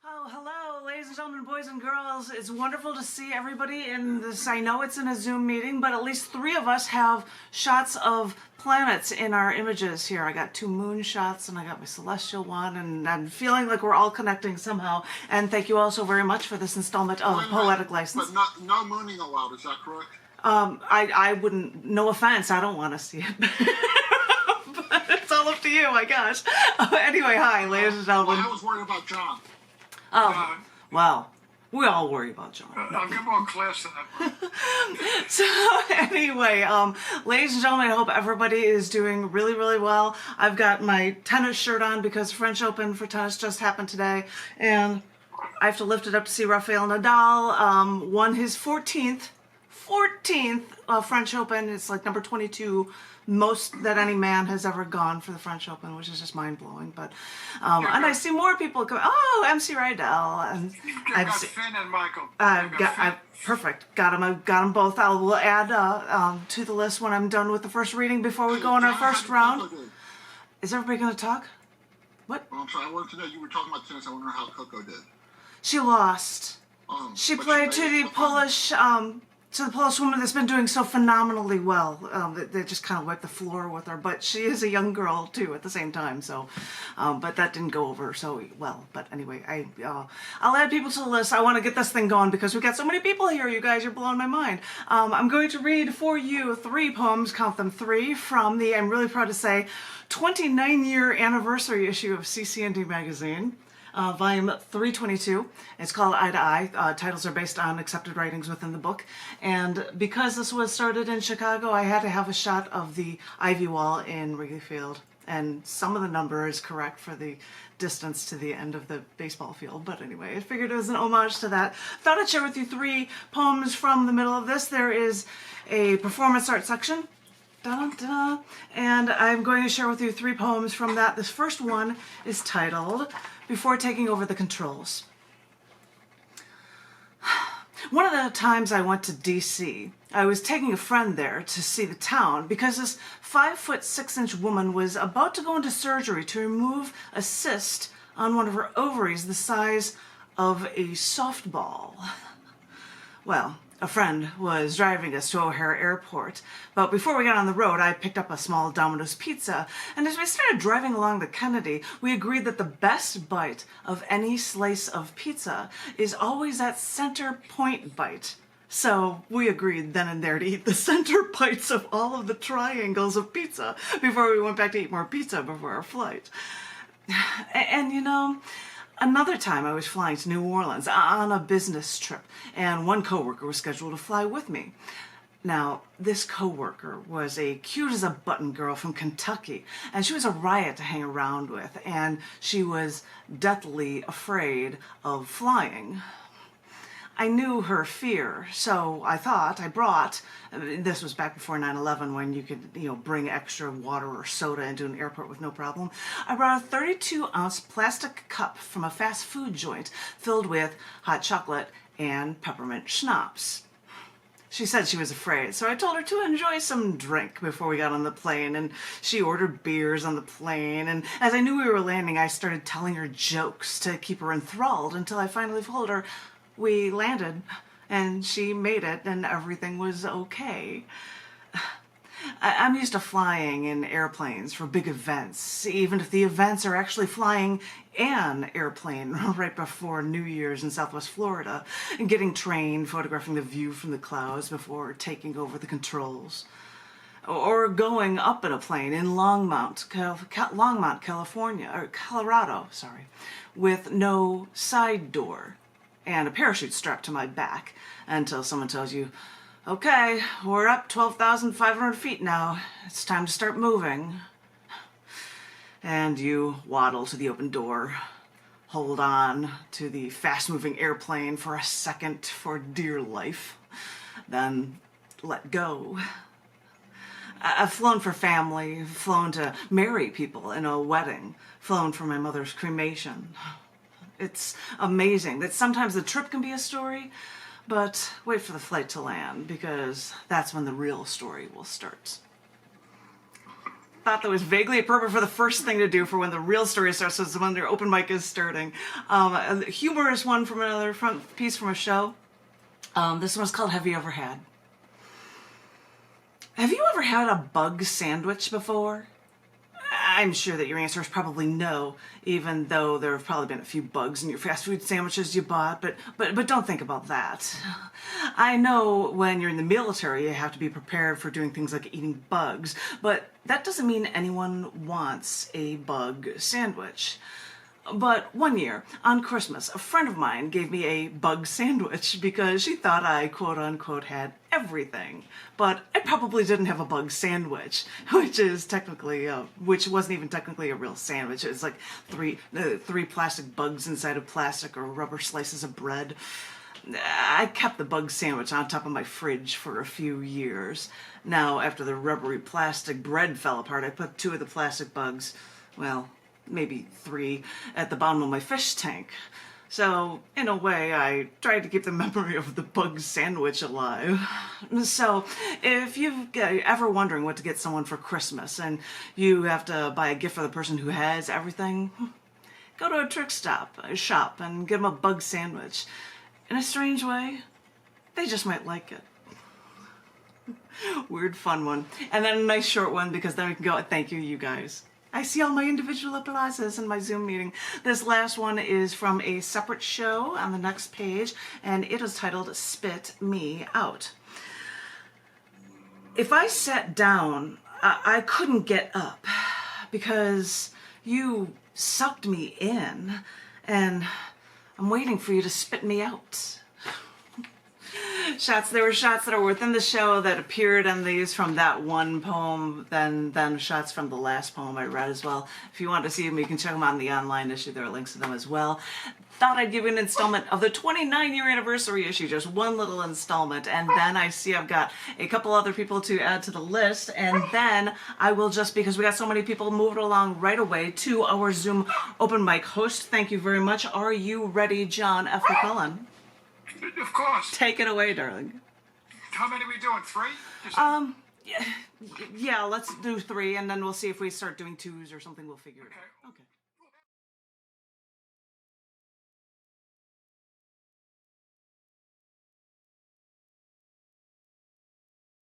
Oh, hello, ladies and gentlemen, boys and girls. It's wonderful to see everybody in this. I know it's in a Zoom meeting, but at least three of us have shots of planets in our images here. I got two moon shots and I got my celestial one, and I'm feeling like we're all connecting somehow. And thank you all so very much for this installment of Poetic License. But no mooning allowed, is that correct? I wouldn't, no offense, I don't want to see it. But it's all up to you, I guess. Anyway, hi, ladies and gentlemen. Well, I was worried about John. Oh, well, we all worry about John. I'll give more class than that. So anyway, ladies and gentlemen, I hope everybody is doing really, really well. I've got my tennis shirt on because French Open for tennis just happened today, and I have to lift it up to see Rafael Nadal won his 14th French Open. It's like number 22 most that any man has ever gone for the French Open, which is just mind-blowing. But and I see more people come. Oh, MC Rydell, and I've got Finn and Michael. Perfect. Got them both. We'll add to the list when I'm done with the first reading before we go on our first round. Is everybody going to talk? What? Well, I'm sorry. I wanted to know, you were talking about tennis. I wonder how Coco did. She lost. She played to the Polish. To the Polish woman that's been doing so phenomenally well. They just kind of wiped the floor with her, but she is a young girl too at the same time. So, but that didn't go over so well. But anyway, I'll add people to the list. I want to get this thing going because we've got so many people here. You guys are blowing my mind. I'm going to read for you 3 poems, count them 3, from the, I'm really proud to say, 29-year anniversary issue of cc&d magazine. Volume 322. It's called Eye to Eye. Titles are based on accepted writings within the book. And because this was started in Chicago, I had to have a shot of the Ivy Wall in Wrigley Field. And some of the number is correct for the distance to the end of the baseball field. But anyway, I figured it was an homage to that. Thought I'd share with you 3 poems from the middle of this. There is a performance art section. Da-da-da. And I'm going to share with you 3 poems from that. This first one is titled Before Taking Over the Controls. One of the times I went to DC, I was taking a friend there to see the town because this 5'6" woman was about to go into surgery to remove a cyst on one of her ovaries the size of a softball. Well, a friend was driving us to O'Hare Airport, but before we got on the road, I picked up a small Domino's pizza, and as we started driving along the Kennedy, we agreed that the best bite of any slice of pizza is always that center point bite. So we agreed then and there to eat the center bites of all of the triangles of pizza before we went back to eat more pizza before our flight. And you know, another time I was flying to New Orleans on a business trip, and one coworker was scheduled to fly with me. Now, this coworker was a cute as a button girl from Kentucky, and she was a riot to hang around with, and she was deathly afraid of flying. I knew her fear, so I brought, this was back before 9/11 when you could, bring extra water or soda into an airport with no problem. I brought a 32-ounce plastic cup from a fast food joint filled with hot chocolate and peppermint schnapps. She said she was afraid, so I told her to enjoy some drink before we got on the plane, and she ordered beers on the plane, and as I knew we were landing, I started telling her jokes to keep her enthralled until I finally told her we landed, and she made it, and everything was okay. I'm used to flying in airplanes for big events, even if the events are actually flying an airplane right before New Year's in Southwest Florida, and getting trained photographing the view from the clouds before taking over the controls. Or going up in a plane in Longmont, California, or Colorado, with no side door and a parachute strapped to my back until someone tells you, okay, we're up 12,500 feet now. It's time to start moving. And you waddle to the open door, hold on to the fast-moving airplane for a second for dear life, then let go. I've flown for family, flown to marry people in a wedding, flown for my mother's cremation. It's amazing that sometimes the trip can be a story, but wait for the flight to land, because that's when the real story will start. thought that was vaguely appropriate for the first thing to do for when the real story starts, so it's when their open mic is starting. A humorous one from another front piece from a show. This one's called Have You Ever Had? Have you ever had a bug sandwich before? I'm sure that your answer is probably no, even though there have probably been a few bugs in your fast food sandwiches you bought, but don't think about that. I know when you're in the military you have to be prepared for doing things like eating bugs, but that doesn't mean anyone wants a bug sandwich. But one year, on Christmas, a friend of mine gave me a bug sandwich because she thought I, quote-unquote, had everything. But I probably didn't have a bug sandwich, which wasn't even technically a real sandwich. It was like three plastic bugs inside of plastic or rubber slices of bread. I kept the bug sandwich on top of my fridge for a few years. Now, after the rubbery plastic bread fell apart, I put 2 of the plastic bugs, well, maybe 3, at the bottom of my fish tank. So, in a way, I tried to keep the memory of the bug sandwich alive. So, if you're ever wondering what to get someone for Christmas and you have to buy a gift for the person who has everything, go to a shop, and get them a bug sandwich. In a strange way, they just might like it. Weird fun one. And then a nice short one, because then we can go, thank you guys. I see all my individual applauses in my Zoom meeting. This last one is from a separate show on the next page, and it is titled Spit Me Out. If I sat down, I couldn't get up because you sucked me in, and I'm waiting for you to spit me out. There were shots that are within the show that appeared in these from that one poem, then shots from the last poem I read as well. If you want to see them, you can check them out in the online issue. There are links to them as well. Thought I'd give you an installment of the 29-year anniversary issue, just one little installment, and then I see I've got a couple other people to add to the list, and then I will just, because we got so many people, move it along right away to our Zoom open mic host. Thank you very much. Are you ready, John F. McClellan? Of course. Take it away, darling. How many are we doing? 3? Yeah, let's do 3, and then we'll see if we start doing 2s or something. We'll figure it out. Okay.